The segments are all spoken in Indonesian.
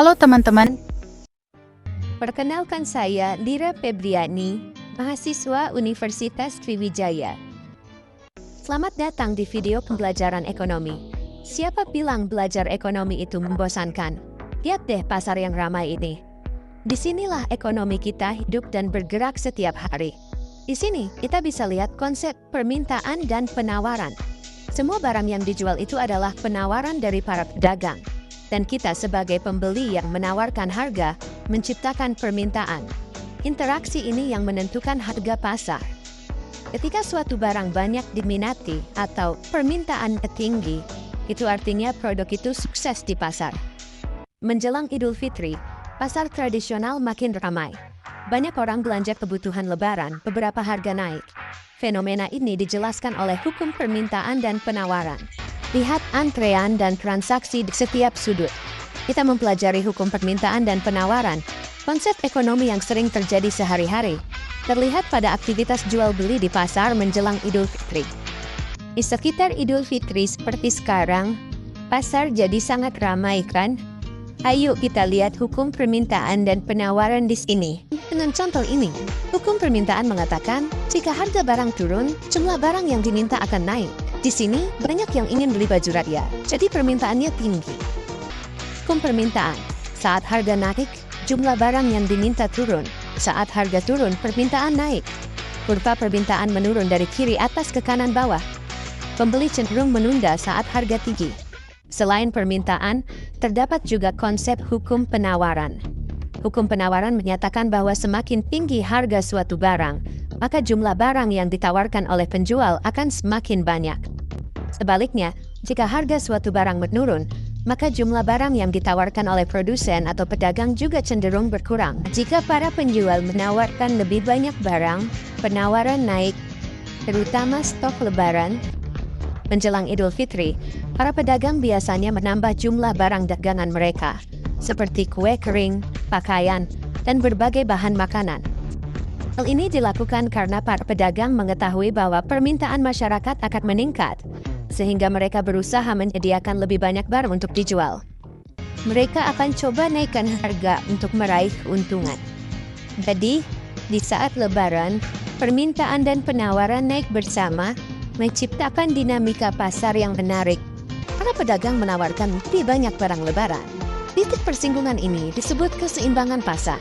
Halo teman-teman, Perkenalkan saya Lira Febriani, mahasiswa Universitas Sriwijaya. Selamat datang di video pembelajaran ekonomi. Siapa bilang belajar ekonomi itu membosankan? Lihat deh pasar yang ramai ini. Disinilah ekonomi kita hidup dan bergerak setiap hari. Di sini kita bisa lihat konsep permintaan dan penawaran. Semua barang yang dijual itu adalah penawaran dari para pedagang. Dan kita sebagai pembeli yang menawarkan harga, menciptakan permintaan. Interaksi ini yang menentukan harga pasar. Ketika suatu barang banyak diminati atau permintaan tinggi, itu artinya produk itu sukses di pasar. Menjelang Idul Fitri, pasar tradisional makin ramai. Banyak orang belanja kebutuhan lebaran, beberapa harga naik. Fenomena ini dijelaskan oleh hukum permintaan dan penawaran. Lihat antrean dan transaksi di setiap sudut. Kita mempelajari hukum permintaan dan penawaran, konsep ekonomi yang sering terjadi sehari-hari, terlihat pada aktivitas jual beli di pasar menjelang Idul Fitri. Di sekitar Idul Fitri seperti sekarang, pasar jadi sangat ramai kan? Ayo kita lihat hukum permintaan dan penawaran di sini. Dengan contoh ini, hukum permintaan mengatakan, jika harga barang turun, jumlah barang yang diminta akan naik. Di sini, banyak yang ingin beli baju rakyat, jadi permintaannya tinggi. Hukum permintaan, saat harga naik, jumlah barang yang diminta turun. Saat harga turun, permintaan naik. Kurva permintaan menurun dari kiri atas ke kanan bawah. Pembeli cenderung menunda saat harga tinggi. Selain permintaan, terdapat juga konsep hukum penawaran. Hukum penawaran menyatakan bahwa semakin tinggi harga suatu barang, maka jumlah barang yang ditawarkan oleh penjual akan semakin banyak. Sebaliknya, jika harga suatu barang menurun, maka jumlah barang yang ditawarkan oleh produsen atau pedagang juga cenderung berkurang. Jika para penjual menawarkan lebih banyak barang, penawaran naik, terutama stok lebaran. Menjelang Idul Fitri, para pedagang biasanya menambah jumlah barang dagangan mereka, seperti kue kering, pakaian, dan berbagai bahan makanan. Hal ini dilakukan karena para pedagang mengetahui bahwa permintaan masyarakat akan meningkat, sehingga mereka berusaha menyediakan lebih banyak barang untuk dijual. Mereka akan coba naikkan harga untuk meraih keuntungan. Jadi, di saat Lebaran, permintaan dan penawaran naik bersama, menciptakan dinamika pasar yang menarik. Para pedagang menawarkan lebih banyak barang Lebaran. Titik persinggungan ini disebut keseimbangan pasar.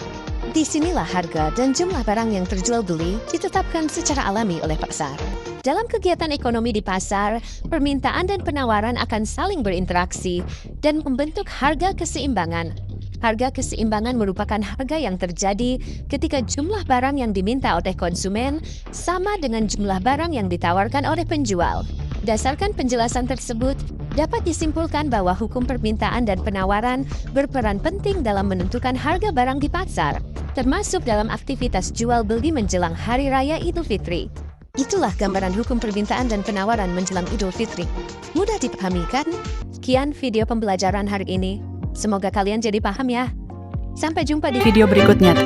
Disinilah harga dan jumlah barang yang terjual beli ditetapkan secara alami oleh pasar. Dalam kegiatan ekonomi di pasar, permintaan dan penawaran akan saling berinteraksi dan membentuk harga keseimbangan. Harga keseimbangan merupakan harga yang terjadi ketika jumlah barang yang diminta oleh konsumen sama dengan jumlah barang yang ditawarkan oleh penjual. Berdasarkan penjelasan tersebut, dapat disimpulkan bahwa hukum permintaan dan penawaran berperan penting dalam menentukan harga barang di pasar, termasuk dalam aktivitas jual beli menjelang Hari Raya Idul Fitri. Itulah gambaran hukum permintaan dan penawaran menjelang Idul Fitri. Mudah dipahami kan? Sekian video pembelajaran hari ini. Semoga kalian jadi paham ya. Sampai jumpa di video berikutnya.